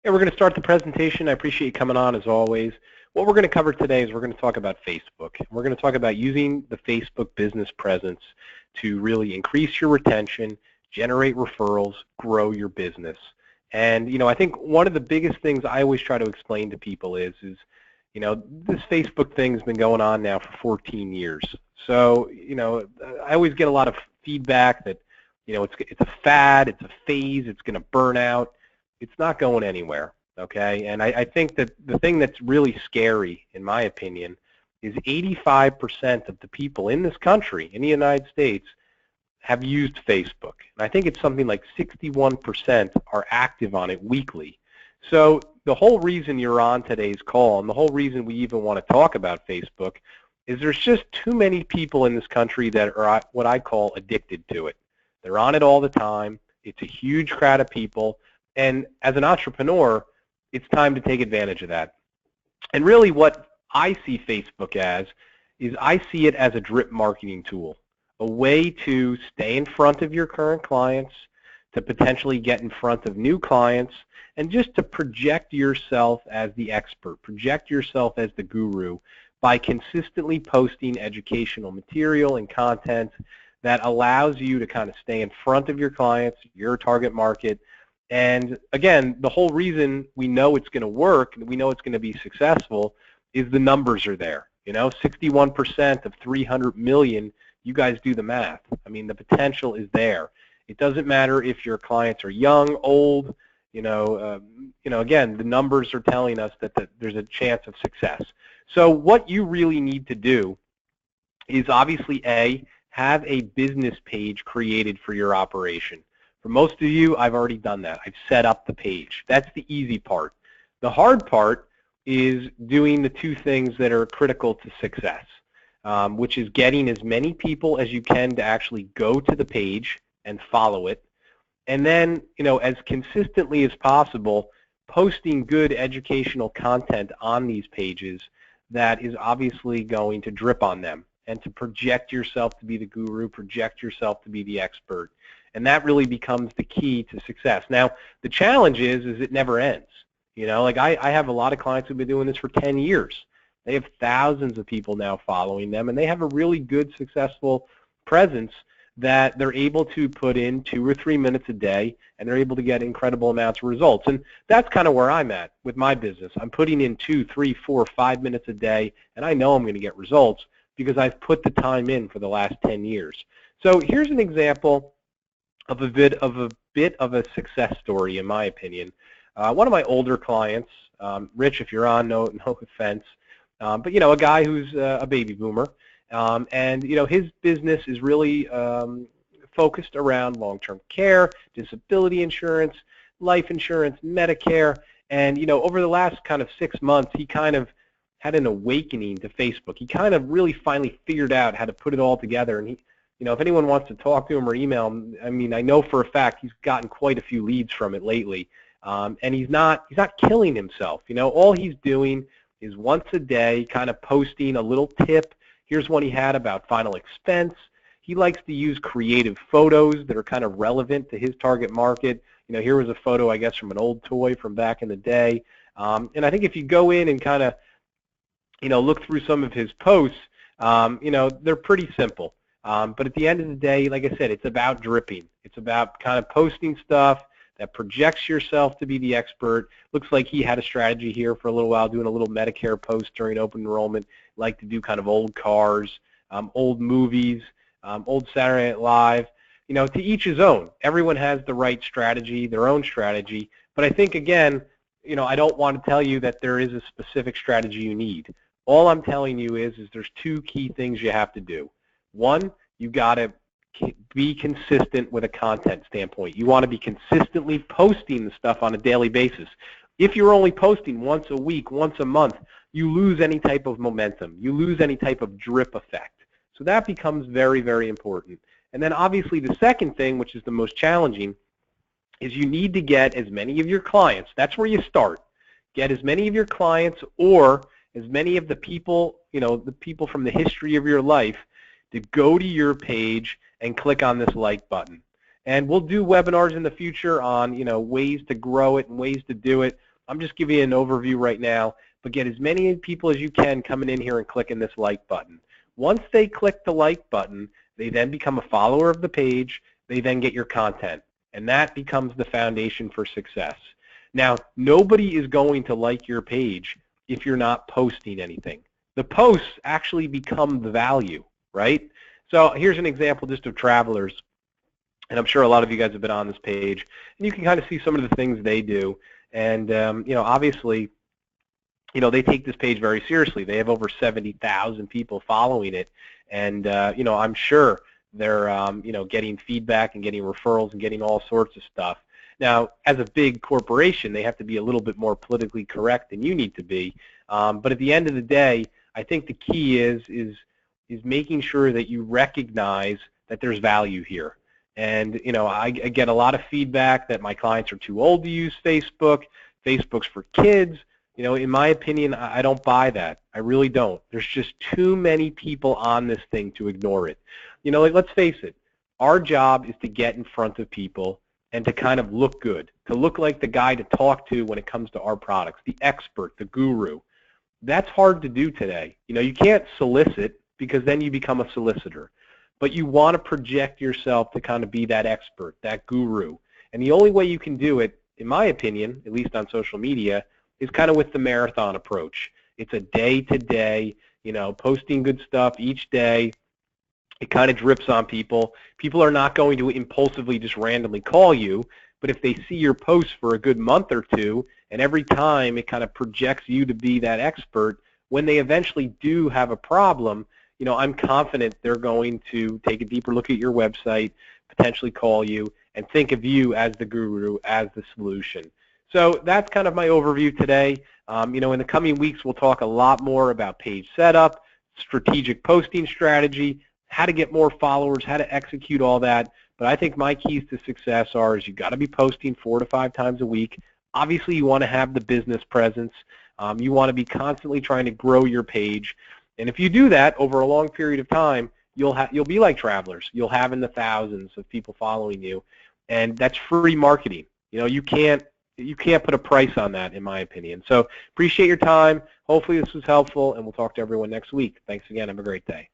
Hey, we're going to start the presentation. I appreciate you coming on as always. What we're going to cover today is we're going to talk about Facebook. We're going to talk about using the Facebook business presence to really increase your retention, generate referrals, grow your business. And, I think one of the biggest things I always try to explain to people is this Facebook thing's been going on now for 14 years. So, I always get a lot of feedback that, it's a fad, it's a phase, it's going to burn out. It's not going anywhere, okay? And I think that the thing that's really scary, in my opinion, is 85% of the people in this country, in the United States, have used Facebook. And I think it's something like 61% are active on it weekly. So the whole reason you're on today's call, and the whole reason we even want to talk about Facebook, is there's just too many people in this country that are what I call addicted to it. They're on it all the time. It's a huge crowd of people. And as an entrepreneur, it's time to take advantage of that. And really what I see Facebook as is I see it as a drip marketing tool, a way to stay in front of your current clients, to potentially get in front of new clients, and just to project yourself as the expert, project yourself as the guru by consistently posting educational material and content that allows you to kind of stay in front of your clients, your target market. And again, the whole reason we know it's going to work and we know it's going to be successful is the numbers are there. 61% of 300 million, you guys do the math. I mean, the potential is there. It doesn't matter if your clients are young, old, again, the numbers are telling us that there's a chance of success. So what you really need to do is obviously, have a business page created for your operation. For most of you, I've already done that. I've set up the page. That's the easy part. The hard part is doing the two things that are critical to success, which is getting as many people as you can to actually go to the page and follow it. And then, as consistently as possible, posting good educational content on these pages that is obviously going to drip on them and to project yourself to be the guru, project yourself to be the expert. And that really becomes the key to success. Now, the challenge is it never ends. Like I have a lot of clients who've been doing this for 10 years. They have thousands of people now following them, and they have a really good, successful presence that they're able to put in 2 or 3 minutes a day, and they're able to get incredible amounts of results. And that's kind of where I'm at with my business. I'm putting in 2, 3, 4, 5 minutes a day, and I know I'm going to get results because I've put the time in for the last 10 years. So here's an example of a bit of a success story, in my opinion. One of my older clients, Rich, if you're on, no offense, but a guy who's a baby boomer, and his business is really focused around long-term care, disability insurance, life insurance, Medicare, and over the last kind of 6 months, he kind of had an awakening to Facebook. He kind of really finally figured out how to put it all together, and he, if anyone wants to talk to him or email him, I mean, I know for a fact he's gotten quite a few leads from it lately, and he's not killing himself. All he's doing is once a day kind of posting a little tip. Here's one he had about final expense. He likes to use creative photos that are kind of relevant to his target market. Here was a photo, I guess, from an old toy from back in the day, and I think if you go in and kind of look through some of his posts, they're pretty simple. But at the end of the day, like I said, it's about dripping. It's about kind of posting stuff that projects yourself to be the expert. Looks like he had a strategy here for a little while, doing a little Medicare post during open enrollment. Like to do kind of old cars, old movies, old Saturday Night Live. To each his own. Everyone has the right strategy, their own strategy. But I think, again, I don't want to tell you that there is a specific strategy you need. All I'm telling you is there's 2 key things you have to do. One, you got to be consistent with a content standpoint. You want to be consistently posting the stuff on a daily basis. If you're only posting once a week, once a month, you lose any type of momentum. You lose any type of drip effect. So that becomes very, very important. And then obviously the second thing, which is the most challenging, is you need to get as many of your clients. That's where you start. Get as many of your clients or as many of the people, the people from the history of your life to go to your page and click on this like button. And we'll do webinars in the future on, ways to grow it and ways to do it. I'm just giving you an overview right now, but get as many people as you can coming in here and clicking this like button. Once they click the like button, they then become a follower of the page. They then get your content, and that becomes the foundation for success. Now, nobody is going to like your page if you're not posting anything. The posts actually become the value, right? So here's an example just of Travelers, and I'm sure a lot of you guys have been on this page, and you can kind of see some of the things they do. And obviously, they take this page very seriously. They have over 70,000 people following it, and I'm sure they're getting feedback and getting referrals and getting all sorts of stuff. Now, as a big corporation, they have to be a little bit more politically correct than you need to be. But at the end of the day, I think the key is making sure that you recognize that there's value here. And I get a lot of feedback that my clients are too old to use Facebook. Facebook's for kids. In my opinion, I don't buy that. I really don't. There's just too many people on this thing to ignore it. Let's face it. Our job is to get in front of people and to kind of look good, to look like the guy to talk to when it comes to our products, the expert, the guru. That's hard to do today. You can't solicit because then you become a solicitor. But you want to project yourself to kind of be that expert, that guru. And the only way you can do it, in my opinion, at least on social media, is kind of with the marathon approach. It's a day-to-day, posting good stuff each day. It kind of drips on people. People are not going to impulsively just randomly call you, but if they see your posts for a good month or two, and every time it kind of projects you to be that expert, when they eventually do have a problem, I'm confident they're going to take a deeper look at your website, potentially call you, and think of you as the guru, as the solution. So that's kind of my overview today. In the coming weeks, we'll talk a lot more about page setup, strategic posting strategy, how to get more followers, how to execute all that. But I think my keys to success is you've got to be posting 4 to 5 times a week. Obviously, you want to have the business presence. You want to be constantly trying to grow your page. And if you do that over a long period of time, you'll be like Travelers. You'll have in the thousands of people following you, and that's free marketing. You can't put a price on that, in my opinion. So appreciate your time. Hopefully this was helpful, and we'll talk to everyone next week. Thanks again. Have a great day.